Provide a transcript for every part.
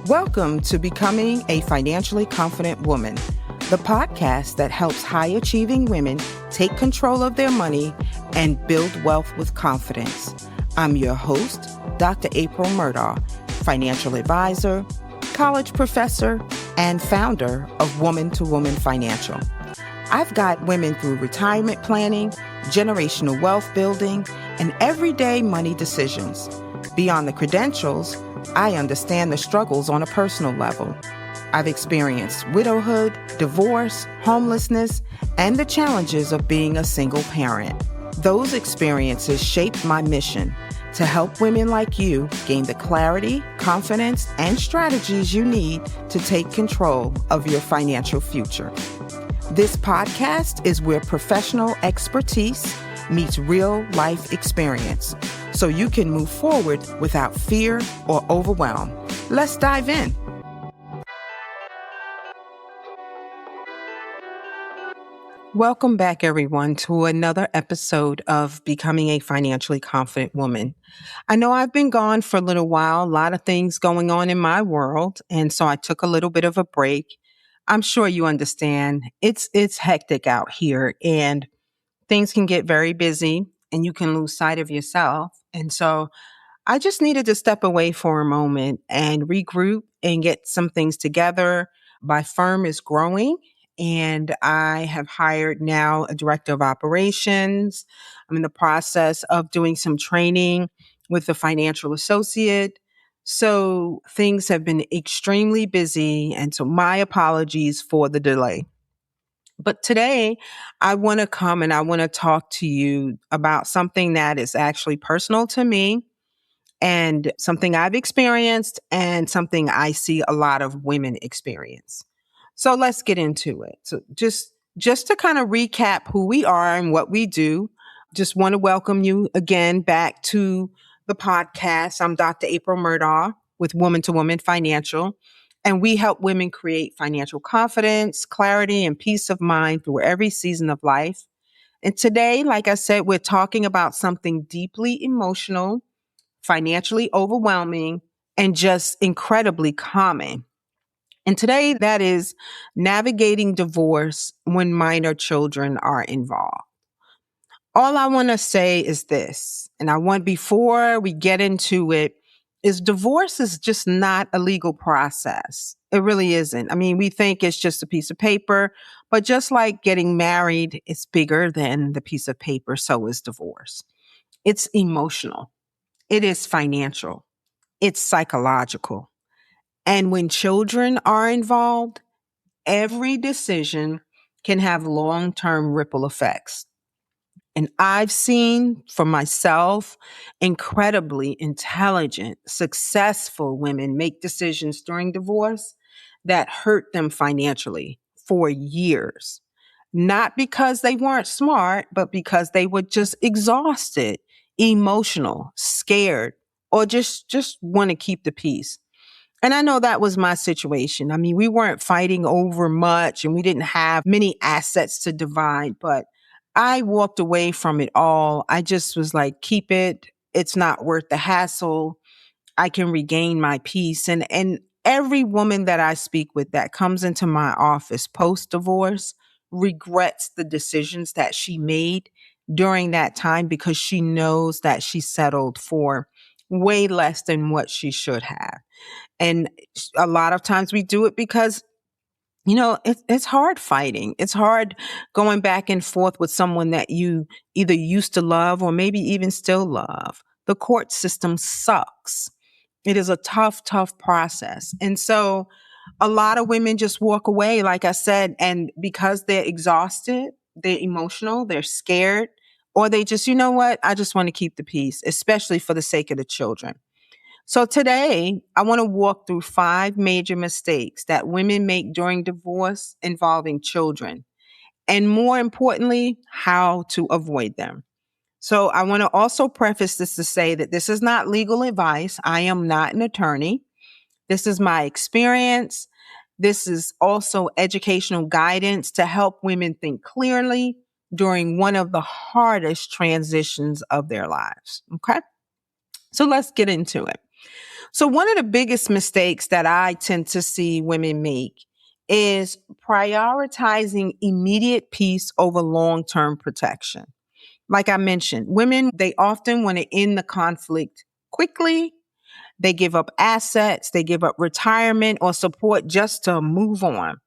Welcome to Becoming a Financially Confident Woman, the podcast that helps high-achieving women take control of their money and build wealth with confidence. I'm your host, Dr. April Murdaugh, financial advisor, college professor, and founder of Woman to Woman Financial. I've got women through retirement planning, generational wealth building, and everyday money decisions. Beyond the credentials, I understand the struggles on a personal level. I've experienced widowhood, divorce, homelessness, and the challenges of being a single parent. Those experiences shaped my mission to help women like you gain the clarity, confidence, and strategies you need to take control of your financial future. This podcast is where professional expertise meets real life experience, so you can move forward without fear or overwhelm. Let's dive in. Welcome back, everyone, to another episode of Becoming a Financially Confident Woman. I know I've been gone for a little while, a lot of things going on in my world, and so I took a little bit of a break. I'm sure you understand. It's hectic out here, and things can get very busy, and you can lose sight of yourself. And so I just needed to step away for a moment and regroup and get some things together. My firm is growing, and I have hired now a director of operations. I'm in the process of doing some training with a financial associate. So things have been extremely busy, and so my apologies for the delay. But today, I want to come and I want to talk to you about something that is actually personal to me and something I've experienced and something I see a lot of women experience. So let's get into it. So just to kind of recap who we are and what we do, just want to welcome you again back to the podcast. I'm Dr. April Murdaugh with Woman to Woman Financial. And we help women create financial confidence, clarity, and peace of mind through every season of life. And today, like I said, we're talking about something deeply emotional, financially overwhelming, and just incredibly common. And today, that is navigating divorce when minor children are involved. All I want to say is this, and before we get into it, is divorce is just not a legal process. It really isn't. I mean, we think it's just a piece of paper, but just like getting married, it's bigger than the piece of paper, so is divorce. It's emotional. It is financial. It's psychological. And when children are involved, every decision can have long-term ripple effects. And I've seen for myself incredibly intelligent, successful women make decisions during divorce that hurt them financially for years. Not because they weren't smart, but because they were just exhausted, emotional, scared, or just want to keep the peace. And I know that was my situation. I mean, we weren't fighting over much and we didn't have many assets to divide, but I walked away from it all. I just was like, keep it. It's not worth the hassle. I can regain my peace. And every woman that I speak with that comes into my office post-divorce regrets the decisions that she made during that time because she knows that she settled for way less than what she should have. And a lot of times we do it because it's hard fighting. It's hard going back and forth with someone that you either used to love or maybe even still love. The court system sucks. It is a tough, tough process. And so a lot of women just walk away, like I said, and because they're exhausted, they're emotional, they're scared, or they just, you know what, I just want to keep the peace, especially for the sake of the children. So today, I want to walk through 5 major mistakes that women make during divorce involving children, and more importantly, how to avoid them. So I want to also preface this to say that this is not legal advice. I am not an attorney. This is my experience. This is also educational guidance to help women think clearly during one of the hardest transitions of their lives. Okay? So let's get into it. So, one of the biggest mistakes that I tend to see women make is prioritizing immediate peace over long term protection. Like I mentioned, women, they often want to end the conflict quickly. They give up assets, they give up retirement or support just to move on.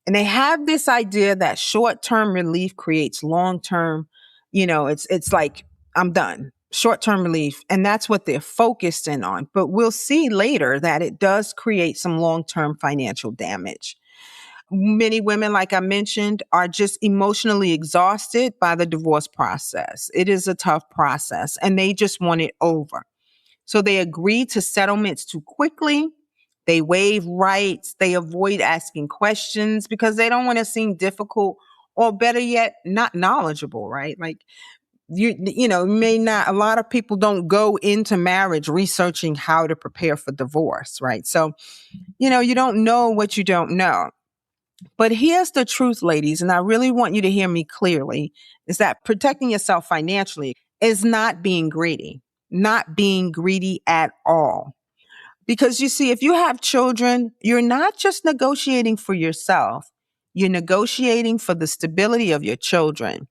And they have this idea that short-term relief creates long-term, it's like I'm done. Short-term relief, and that's what they're focused in on. But we'll see later that it does create some long-term financial damage. Many women, like I mentioned, are just emotionally exhausted by the divorce process. It is a tough process and they just want it over. So they agree to settlements too quickly. They waive rights. They avoid asking questions because they don't want to seem difficult or better yet, not knowledgeable, right? Like may not, a lot of people don't go into marriage researching how to prepare for divorce, right? So, you don't know what you don't know. But here's the truth, ladies, and I really want you to hear me clearly, is that protecting yourself financially is not being greedy, not being greedy at all. Because you see, if you have children, you're not just negotiating for yourself, you're negotiating for the stability of your children.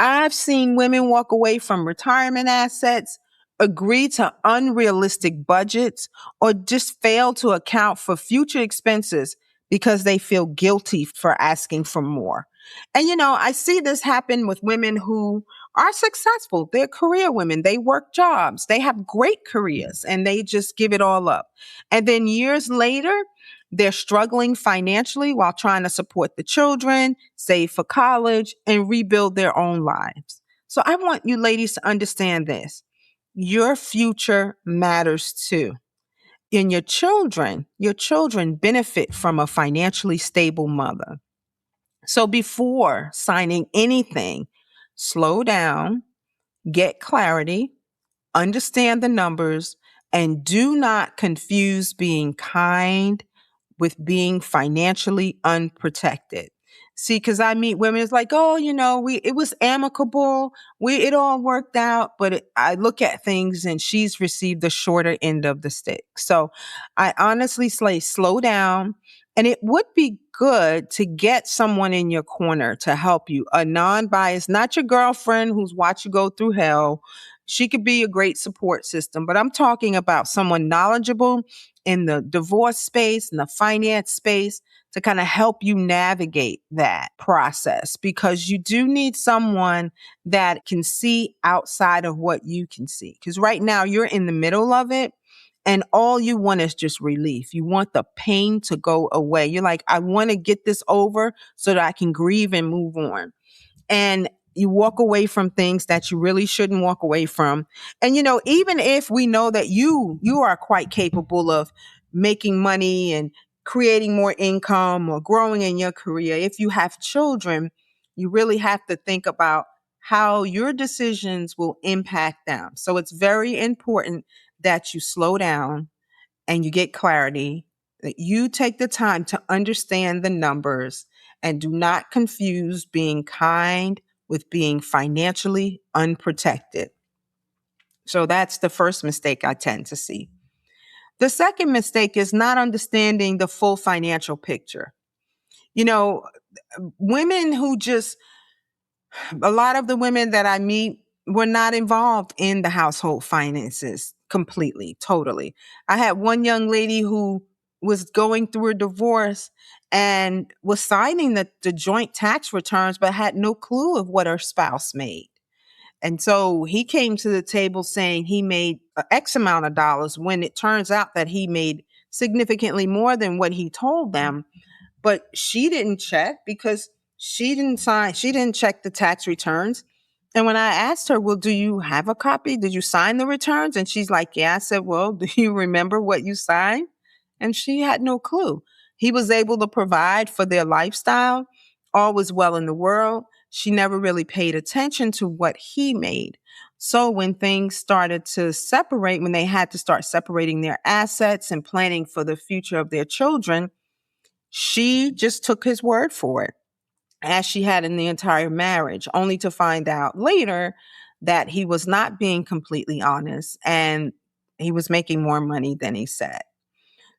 I've seen women walk away from retirement assets, agree to unrealistic budgets, or just fail to account for future expenses because they feel guilty for asking for more. And I see this happen with women who are successful. They're career women. They work jobs. They have great careers and they just give it all up. And then years later, they're struggling financially while trying to support the children, save for college, and rebuild their own lives. So I want you ladies to understand this. Your future matters too. And your children benefit from a financially stable mother. So before signing anything, slow down, get clarity, understand the numbers, and do not confuse being kind with being financially unprotected. See, because I meet women, it's like, oh, it was amicable, it all worked out, but I look at things and she's received the shorter end of the stick. So I honestly say, slow down, and it would be good to get someone in your corner to help you, a non-biased, not your girlfriend who's watched you go through hell. She could be a great support system, but I'm talking about someone knowledgeable in the divorce space, in the finance space, to kind of help you navigate that process, because you do need someone that can see outside of what you can see. Because right now you're in the middle of it and all you want is just relief. You want the pain to go away. You're like, I want to get this over so that I can grieve and move on. And you walk away from things that you really shouldn't walk away from. And even if we know that you are quite capable of making money and creating more income or growing in your career, if you have children, you really have to think about how your decisions will impact them. So it's very important that you slow down and you get clarity, that you take the time to understand the numbers and do not confuse being kind with being financially unprotected. So that's the first mistake I tend to see. The second mistake is not understanding the full financial picture. You know, women who just, a lot of the women that I meet were not involved in the household finances completely, totally. I had one young lady who was going through a divorce and was signing the joint tax returns, but had no clue of what her spouse made. And so he came to the table saying he made X amount of dollars when it turns out that he made significantly more than what he told them. But she didn't check because she didn't check the tax returns. And when I asked her, well, do you have a copy? Did you sign the returns? And she's like, yeah. I said, well, do you remember what you signed? And she had no clue. He was able to provide for their lifestyle. All was well in the world. She never really paid attention to what he made. So when things started to separate, when they had to start separating their assets and planning for the future of their children, she just took his word for it, as she had in the entire marriage, only to find out later that he was not being completely honest. And He was making more money than he said.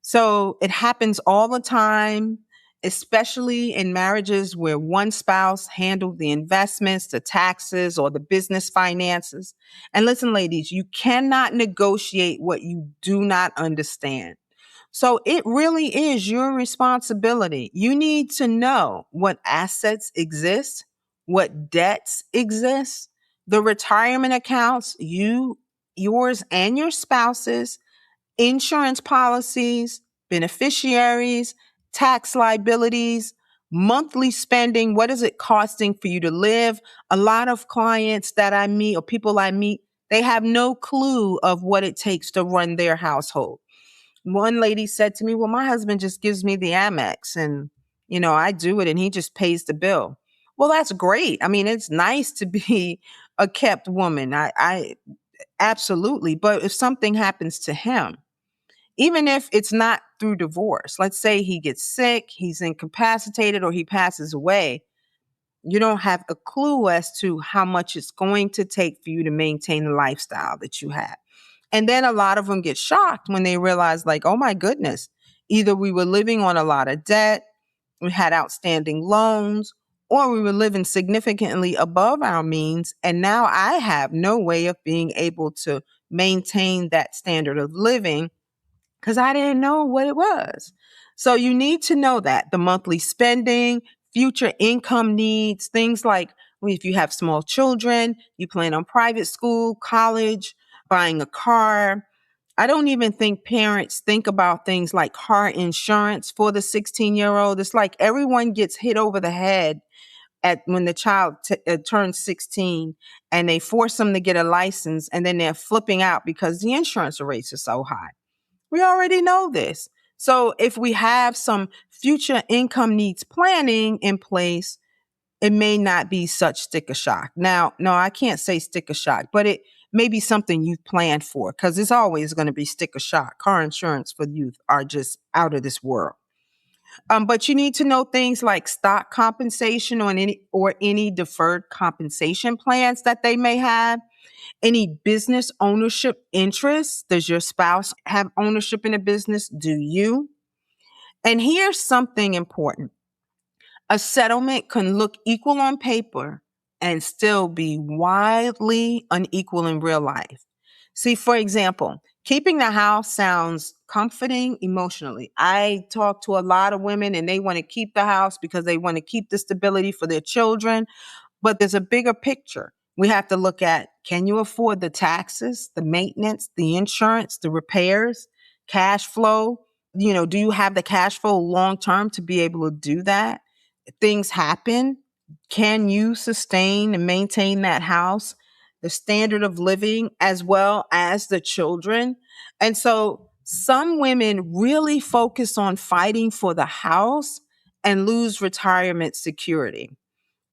So it happens all the time, especially in marriages where one spouse handled the investments, the taxes, or the business finances. And listen, ladies, you cannot negotiate what you do not understand. So it really is your responsibility. You need to know what assets exist, what debts exist, the retirement accounts, yours and your spouse's, insurance policies, beneficiaries, tax liabilities, monthly spending. What is it costing for you to live? A lot of clients that I meet or people I meet, they have no clue of what it takes to run their household. One lady said to me, well, my husband just gives me the Amex and, I do it and he just pays the bill. Well, that's great. I mean, it's nice to be a kept woman. I absolutely. But if something happens to him, even if it's not through divorce, let's say he gets sick, he's incapacitated, or he passes away, you don't have a clue as to how much it's going to take for you to maintain the lifestyle that you have. And then a lot of them get shocked when they realize, like, oh my goodness, either we were living on a lot of debt, we had outstanding loans, or we were living significantly above our means. And now I have no way of being able to maintain that standard of living because I didn't know what it was. So you need to know that the monthly spending, future income needs, things like if you have small children, you plan on private school, college, buying a car. I don't even think parents think about things like car insurance for the 16-year-old. It's like everyone gets hit over the head at when the child turns 16 and they force them to get a license and then they're flipping out because the insurance rates are so high. We already know this. So if we have some future income needs planning in place, it may not be such sticker shock. Now, no, I can't say sticker shock, but it may be something you've planned for because it's always going to be sticker shock. Car insurance for youth are just out of this world. But you need to know things like stock compensation or any deferred compensation plans that they may have. Any business ownership interests? Does your spouse have ownership in a business? Do you? And here's something important. A settlement can look equal on paper and still be wildly unequal in real life. See, for example, keeping the house sounds comforting emotionally. I talk to a lot of women and they want to keep the house because they want to keep the stability for their children. But there's a bigger picture. We have to look at, can you afford the taxes, the maintenance, the insurance, the repairs, cash flow? Do you have the cash flow long term to be able to do that? Things happen. Can you sustain and maintain that house, the standard of living, as well as the children? And so some women really focus on fighting for the house and lose retirement security.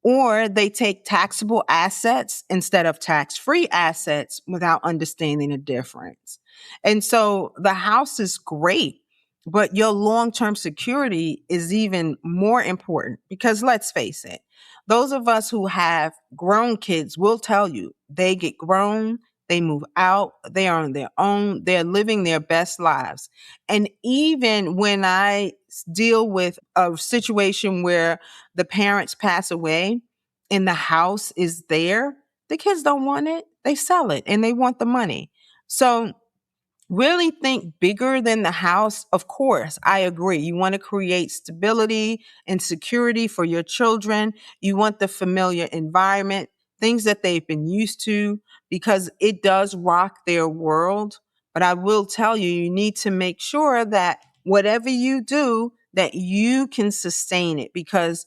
Or they take taxable assets instead of tax-free assets without understanding the difference. And so the house is great, but your long-term security is even more important because let's face it, those of us who have grown kids will tell you they get grown, they move out, they are on their own, they're living their best lives. And even when I deal with a situation where the parents pass away and the house is there, the kids don't want it. They sell it and they want the money. So really think bigger than the house. Of course, I agree. You want to create stability and security for your children. You want the familiar environment, things that they've been used to, because it does rock their world. But I will tell you, you need to make sure that whatever you do, that you can sustain it because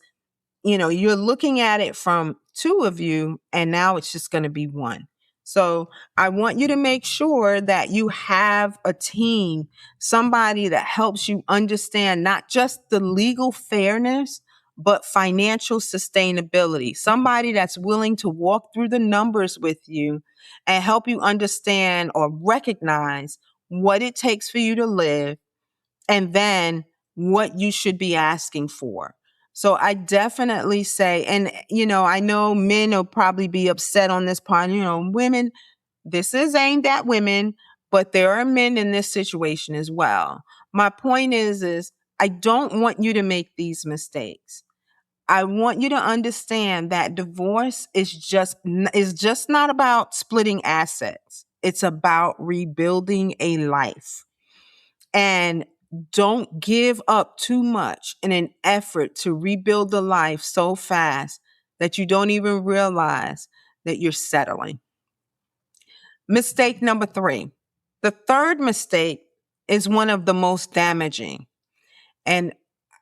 you're looking at it from two of you, and now it's just going to be one. So I want you to make sure that you have a team, somebody that helps you understand not just the legal fairness, but financial sustainability, somebody that's willing to walk through the numbers with you and help you understand or recognize what it takes for you to live and then what you should be asking for. So I definitely say, and I know men will probably be upset on this part, women, this is aimed at women, but there are men in this situation as well. My point is I don't want you to make these mistakes. I want you to understand that divorce is just not about splitting assets. It's about rebuilding a life. And don't give up too much in an effort to rebuild the life so fast that you don't even realize that you're settling. Mistake number 3. The third mistake is one of the most damaging. And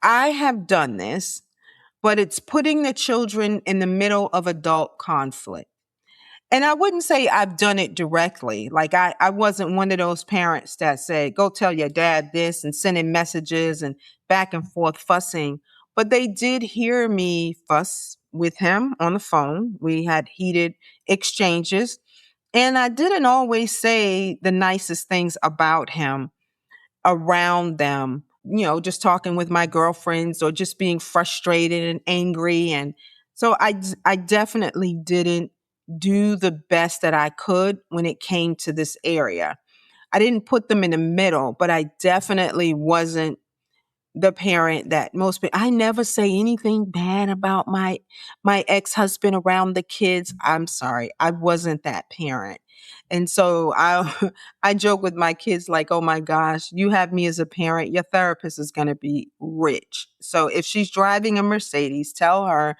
I have done this, but it's putting the children in the middle of adult conflict. And I wouldn't say I've done it directly. Like I wasn't one of those parents that said, go tell your dad this and sending messages and back and forth fussing. But they did hear me fuss with him on the phone. We had heated exchanges. And I didn't always say the nicest things about him around them, just talking with my girlfriends or just being frustrated and angry. And so I definitely didn't do the best that I could when it came to this area. I didn't put them in the middle, but I definitely wasn't the parent that I never say anything bad about my ex-husband around the kids. I'm sorry. I wasn't that parent. And so I I joke with my kids like, "Oh my gosh, you have me as a parent. Your therapist is going to be rich." So if she's driving a Mercedes, tell her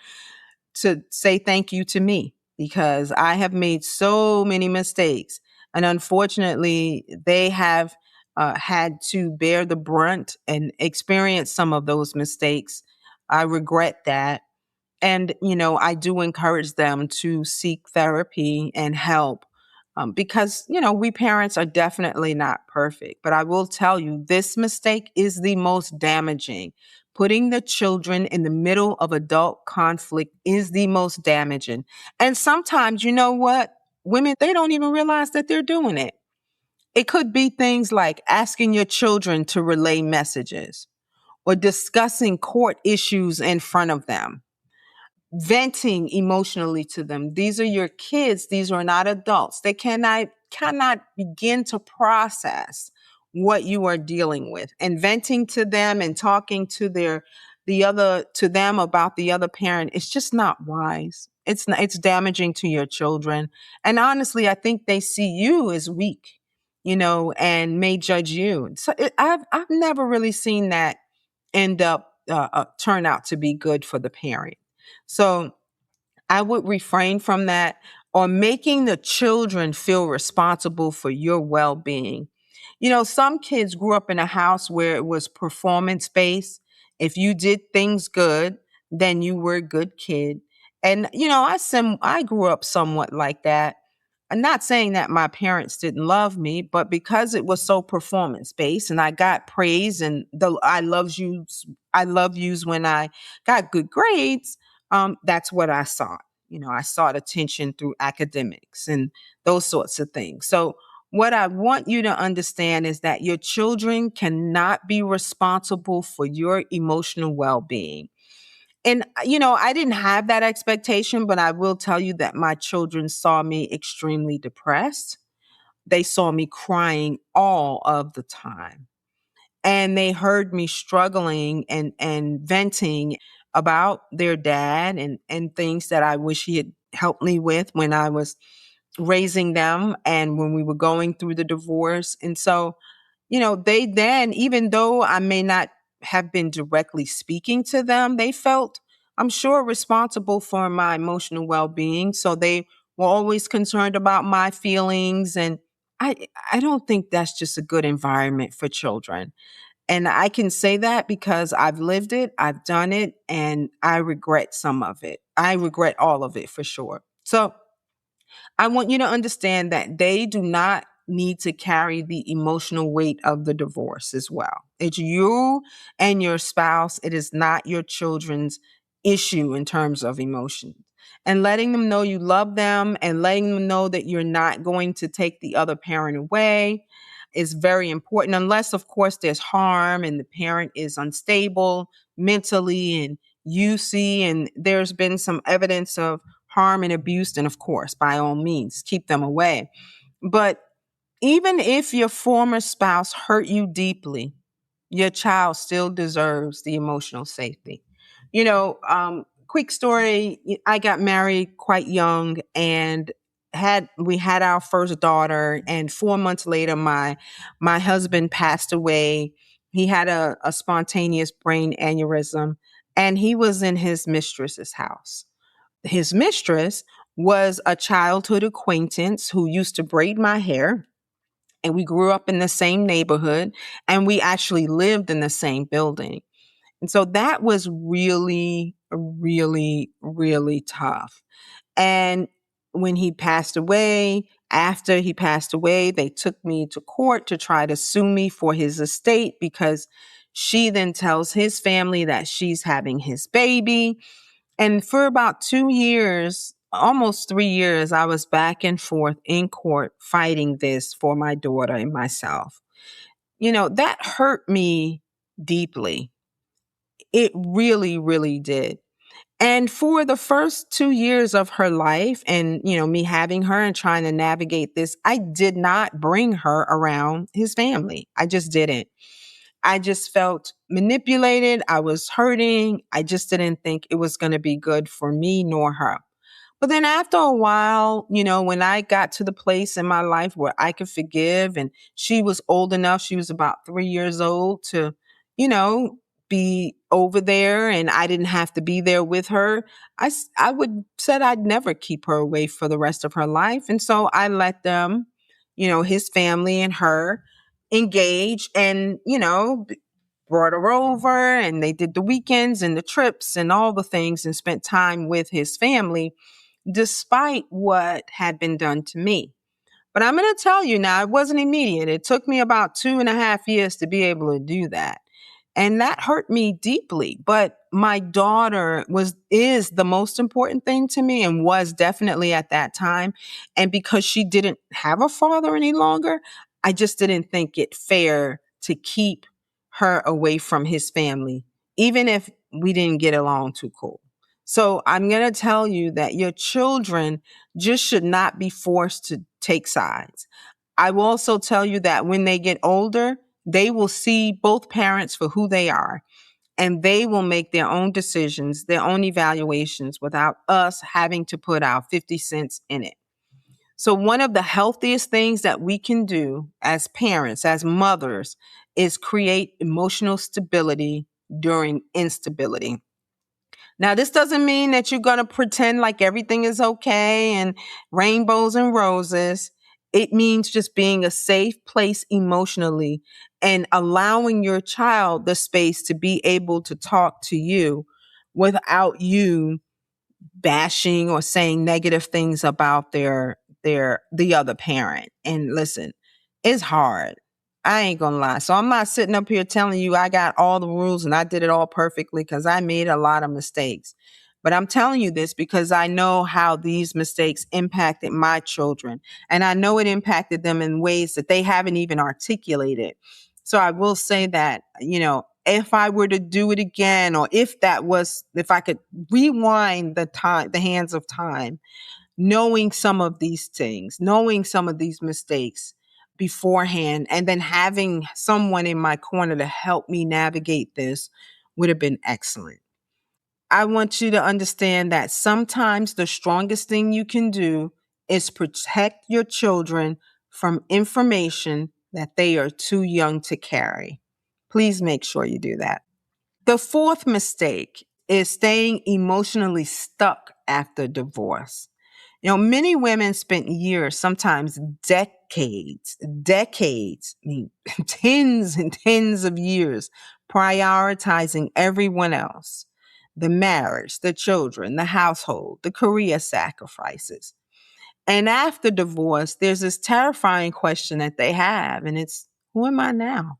to say thank you to me because I have made so many mistakes. And unfortunately, they have had to bear the brunt and experience some of those mistakes. I regret that. And, I do encourage them to seek therapy and help because, we parents are definitely not perfect. But I will tell you, this mistake is the most damaging. Putting the children in the middle of adult conflict is the most damaging. And sometimes, you know what? Women, they don't even realize that they're doing it. It could be things like asking your children to relay messages or discussing court issues in front of them, venting emotionally to them. These are your kids. These are not adults. They cannot begin to process what you are dealing with. And venting to them and talking to them about the other parent, it's just not wise. It's damaging to your children. And honestly, I think they see you as weak, and may judge you. So I've never really seen that end up turn out to be good for the parent. So I would refrain from that or making the children feel responsible for your well being. Some kids grew up in a house where it was performance based. If you did things good, then you were a good kid. And, I grew up somewhat like that. I'm not saying that my parents didn't love me, but because it was so performance based and I got praise and the I love yous when I got good grades, that's what I sought. I sought attention through academics and those sorts of things. So what I want you to understand is that your children cannot be responsible for your emotional well-being. And, I didn't have that expectation, but I will tell you that my children saw me extremely depressed. They saw me crying all of the time. And they heard me struggling and venting about their dad and things that I wish he had helped me with when I was raising them and when we were going through the divorce. And so, they then, even though I may not have been directly speaking to them, they felt, I'm sure, responsible for my emotional well being. So they were always concerned about my feelings. And I don't think that's just a good environment for children. And I can say that because I've lived it, I've done it, and I regret some of it. I regret all of it for sure. So I want you to understand that they do not need to carry the emotional weight of the divorce as well. It's you and your spouse. It is not your children's issue in terms of emotions. And letting them know you love them and letting them know that you're not going to take the other parent away is very important, unless, of course, there's harm and the parent is unstable mentally and you see, and there's been some evidence of harm and abuse, then of course, by all means, keep them away. But Even if your former spouse hurt you deeply, your child still deserves the emotional safety. Quick story, I got married quite young and had our first daughter, and 4 months later my husband passed away. He had a spontaneous brain aneurysm, and he was in his mistress's house. His mistress was a childhood acquaintance who used to braid my hair, and we grew up in the same neighborhood, and we actually lived in the same building. And so that was really, really, really tough. And when he passed away, after he passed away, they took me to court to try to sue me for his estate, because she then tells his family that she's having his baby. And for about 2 years, almost 3 years, I was back and forth in court fighting this for my daughter and myself. That hurt me deeply. It really, really did. And for the first 2 years of her life, and, me having her and trying to navigate this, I did not bring her around his family. I just didn't. I just felt manipulated. I was hurting. I just didn't think it was going to be good for me nor her. But then after a while, when I got to the place in my life where I could forgive, and she was old enough, she was about 3 years old to, you know, be over there, and I didn't have to be there with her. I would said I'd never keep her away for the rest of her life. And so I let them, his family and her engage, and, brought her over, and they did the weekends and the trips and all the things and spent time with his family despite what had been done to me. But I'm going to tell you now, it wasn't immediate. It took me about 2.5 years to be able to do that. And that hurt me deeply. But my daughter is the most important thing to me, and was definitely at that time. And because she didn't have a father any longer, I just didn't think it fair to keep her away from his family, even if we didn't get along too cool. So I'm going to tell you that your children just should not be forced to take sides. I will also tell you that when they get older, they will see both parents for who they are, and they will make their own decisions, their own evaluations, without us having to put our 50 cents in it. So one of the healthiest things that we can do as parents, as mothers, is create emotional stability during instability. Now, this doesn't mean that you're going to pretend like everything is okay and rainbows and roses. It means just being a safe place emotionally and allowing your child the space to be able to talk to you without you bashing or saying negative things about the other parent. And listen, it's hard. I ain't gonna lie. So I'm not sitting up here telling you I got all the rules and I did it all perfectly, because I made a lot of mistakes. But I'm telling you this because I know how these mistakes impacted my children. And I know it impacted them in ways that they haven't even articulated. So I will say that, if I were to do it again, or if I could rewind the hands of time, knowing some of these things, knowing some of these mistakes beforehand, and then having someone in my corner to help me navigate this would have been excellent. I want you to understand that sometimes the strongest thing you can do is protect your children from information that they are too young to carry. Please make sure you do that. The fourth mistake is staying emotionally stuck after divorce. Many women spent years, sometimes decades, I mean, tens and tens of years, prioritizing everyone else: the marriage, the children, the household, the career sacrifices. And after divorce, there's this terrifying question that they have, and it's, who am I now?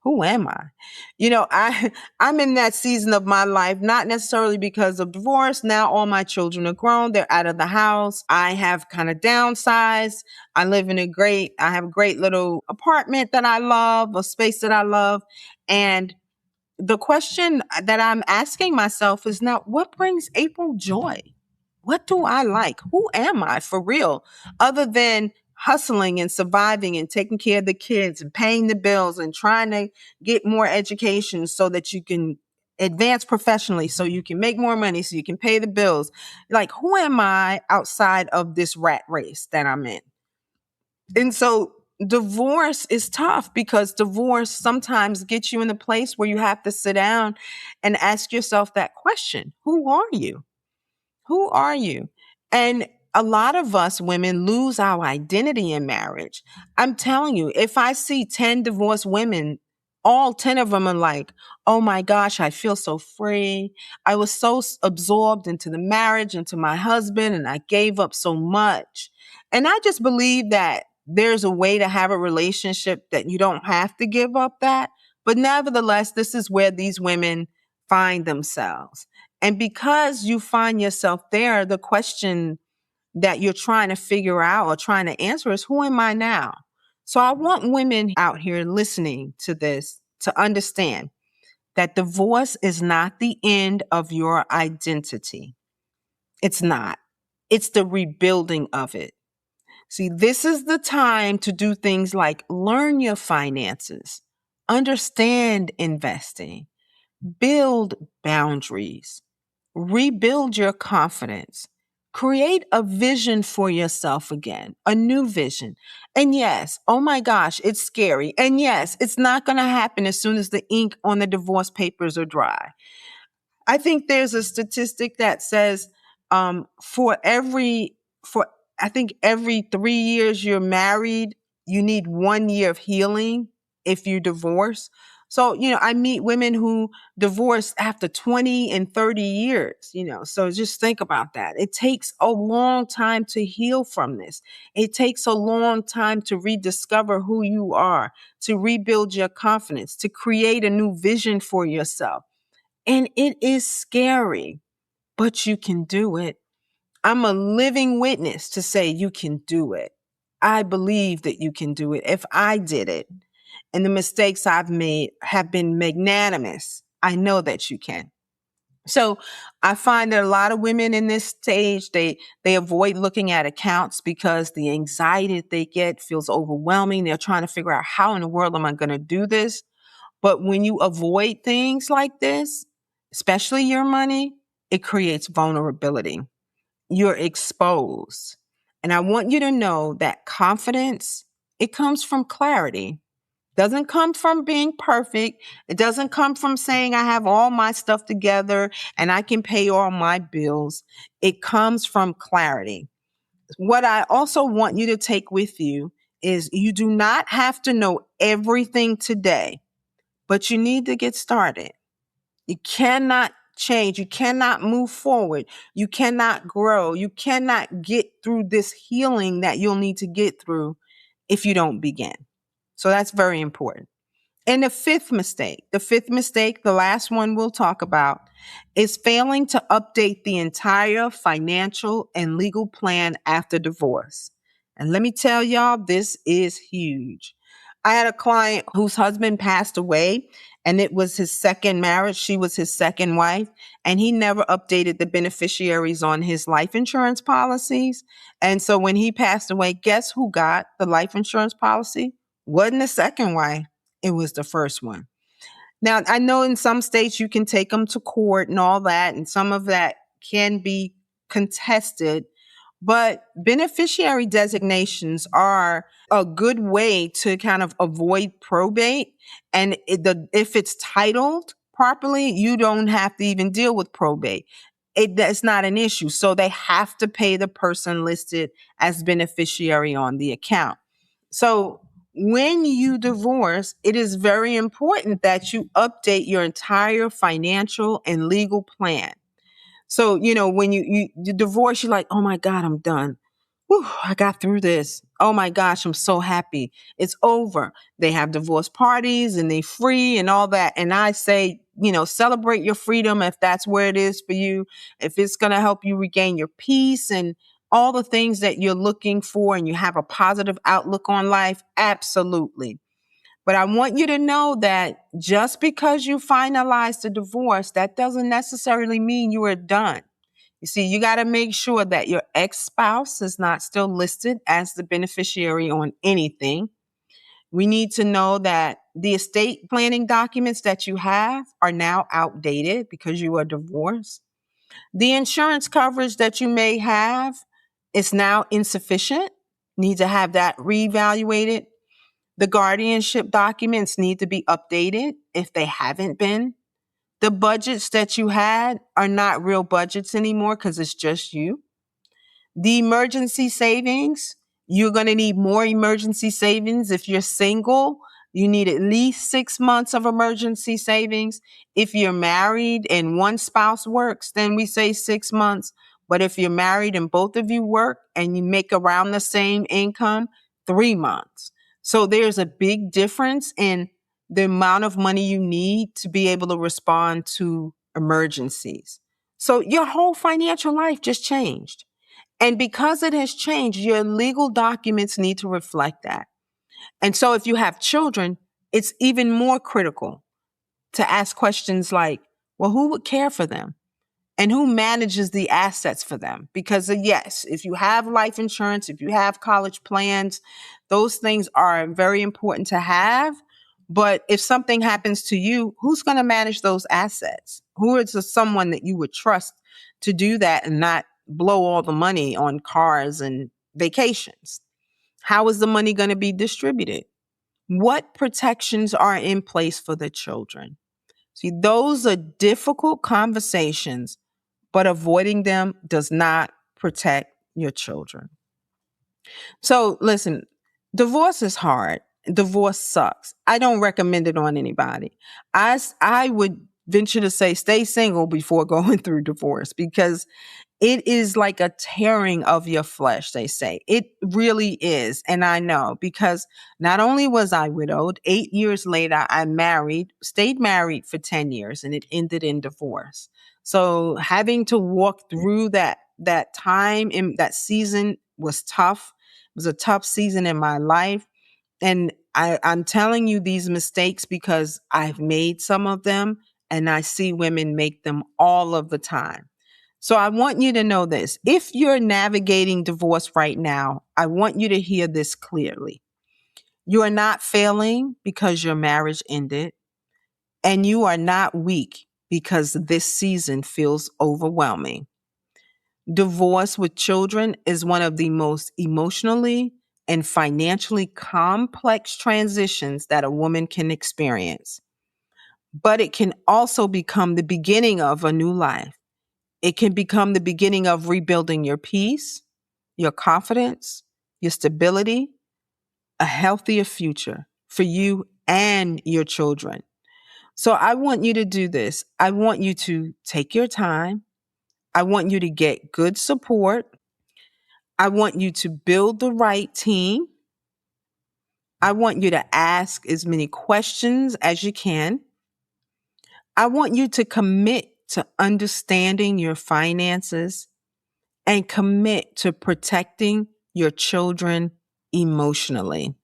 Who am I? I'm in that season of my life, not necessarily because of divorce. Now all my children are grown. They're out of the house. I have kind of downsized. I have a great little apartment that I love, a space that I love. And the question that I'm asking myself is now, what brings April joy? What do I like? Who am I for real? Other than hustling and surviving and taking care of the kids and paying the bills and trying to get more education so that you can advance professionally, so you can make more money, so you can pay the bills. Like, who am I outside of this rat race that I'm in? And so divorce is tough because divorce sometimes gets you in the place where you have to sit down and ask yourself that question. Who are you? Who are you? And a lot of us women lose our identity in marriage. I'm telling you, if I see 10 divorced women, all 10 of them are like, oh my gosh, I feel so free. I was so absorbed into the marriage, into my husband, and I gave up so much. And I just believe that there's a way to have a relationship that you don't have to give up that. But nevertheless, this is where these women find themselves. And because you find yourself there, the question that you're trying to figure out or trying to answer is, who am I now? So I want women out here listening to this to understand that divorce is not the end of your identity. It's not. It's the rebuilding of it. See, this is the time to do things like learn your finances, understand investing, build boundaries, rebuild your confidence, create a vision for yourself again, a new vision. And yes, oh my gosh, it's scary. And yes, it's not going to happen as soon as the ink on the divorce papers are dry. I think there's a statistic that says for I think every 3 years you're married, you need 1 year of healing if you divorce. So, I meet women who divorce after 20 and 30 years, so just think about that. It takes a long time to heal from this. It takes a long time to rediscover who you are, to rebuild your confidence, to create a new vision for yourself. And it is scary, but you can do it. I'm a living witness to say you can do it. I believe that you can do it. If I did it and the mistakes I've made have been magnanimous, I know that you can. So I find that a lot of women in this stage, they avoid looking at accounts because the anxiety that they get feels overwhelming. They're trying to figure out, how in the world am I going to do this? But when you avoid things like this, especially your money, it creates vulnerability. You're exposed. And I want you to know that confidence, it comes from clarity. Doesn't come from being perfect. It doesn't come from saying I have all my stuff together and I can pay all my bills. It comes from clarity. What I also want you to take with you is you do not have to know everything today, but you need to get started. You cannot change. You cannot move forward. You cannot grow. You cannot get through this healing that you'll need to get through if you don't begin. So that's very important. And the fifth mistake, the last one we'll talk about, is failing to update the entire financial and legal plan after divorce. And let me tell y'all, this is huge. I had a client whose husband passed away, and it was his second marriage. She was his second wife, and he never updated the beneficiaries on his life insurance policies. And so when he passed away, guess who got the life insurance policy? Wasn't the second wife. It was the first one. Now, I know in some states you can take them to court and all that, and some of that can be contested, but beneficiary designations are a good way to kind of avoid probate. And if it's titled properly, you don't have to even deal with probate. That's not an issue. So they have to pay the person listed as beneficiary on the account. So when you divorce, it is very important that you update your entire financial and legal plan. So, when you divorce, you're like, oh my God, I'm done. Whew, I got through this. Oh my gosh, I'm so happy. It's over. They have divorce parties and they free and all that. And I say, celebrate your freedom if that's where it is for you. If it's going to help you regain your peace and all the things that you're looking for and you have a positive outlook on life, absolutely. But I want you to know that just because you finalize the divorce, that doesn't necessarily mean you are done. You see, you got to make sure that your ex-spouse is not still listed as the beneficiary on anything. We need to know that the estate planning documents that you have are now outdated because you are divorced. The insurance coverage that you may have is now insufficient. Need to have that reevaluated. The guardianship documents need to be updated if they haven't been. The budgets that you had are not real budgets anymore because it's just you. The emergency savings, you're going to need more emergency savings. If you're single, you need at least 6 months of emergency savings. If you're married and one spouse works, then we say 6 months. But if you're married and both of you work and you make around the same income, 3 months. So there's a big difference in the amount of money you need to be able to respond to emergencies. So your whole financial life just changed. And because it has changed, your legal documents need to reflect that. And so if you have children, it's even more critical to ask questions like, well, who would care for them? And who manages the assets for them? Because yes, if you have life insurance, if you have college plans, those things are very important to have. But if something happens to you, who's going to manage those assets? Who is someone that you would trust to do that and not blow all the money on cars and vacations? How is the money going to be distributed? What protections are in place for the children? See, those are difficult conversations, but avoiding them does not protect your children. So listen, divorce is hard. Divorce sucks. I don't recommend it on anybody. I would venture to say stay single before going through divorce because it is like a tearing of your flesh, they say. It really is. And I know because not only was I widowed, 8 years later, I stayed married for 10 years, and it ended in divorce. So having to walk through that time in that season was tough. It was a tough season in my life. And I'm telling you these mistakes because I've made some of them, and I see women make them all of the time. So I want you to know this. If you're navigating divorce right now, I want you to hear this clearly. You are not failing because your marriage ended, and you are not weak because this season feels overwhelming. Divorce with children is one of the most emotionally and financially complex transitions that a woman can experience. But it can also become the beginning of a new life. It can become the beginning of rebuilding your peace, your confidence, your stability, a healthier future for you and your children. So I want you to do this. I want you to take your time. I want you to get good support. I want you to build the right team. I want you to ask as many questions as you can. I want you to commit to understanding your finances and commit to protecting your children emotionally.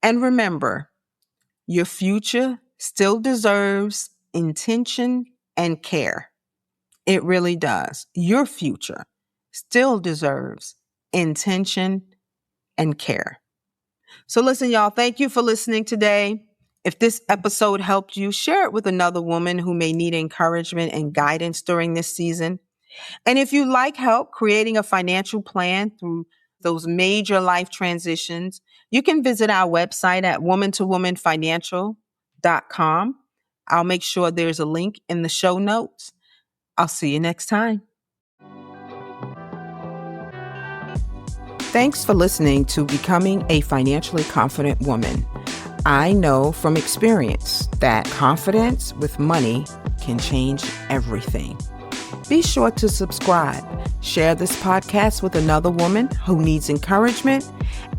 And remember, your future still deserves intention and care. It really does. Your future still deserves intention and care. So listen, y'all, thank you for listening today. If this episode helped you, share it with another woman who may need encouragement and guidance during this season. And if you like help creating a financial plan through those major life transitions, you can visit our website at womantowomanfinancial.com. I'll make sure there's a link in the show notes. I'll see you next time. Thanks for listening to Becoming a Financially Confident Woman. I know from experience that confidence with money can change everything. Be sure to subscribe, share this podcast with another woman who needs encouragement,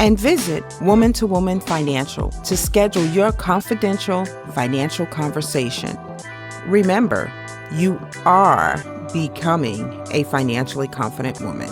and visit Woman to Woman Financial to schedule your confidential financial conversation. Remember, you are becoming a financially confident woman.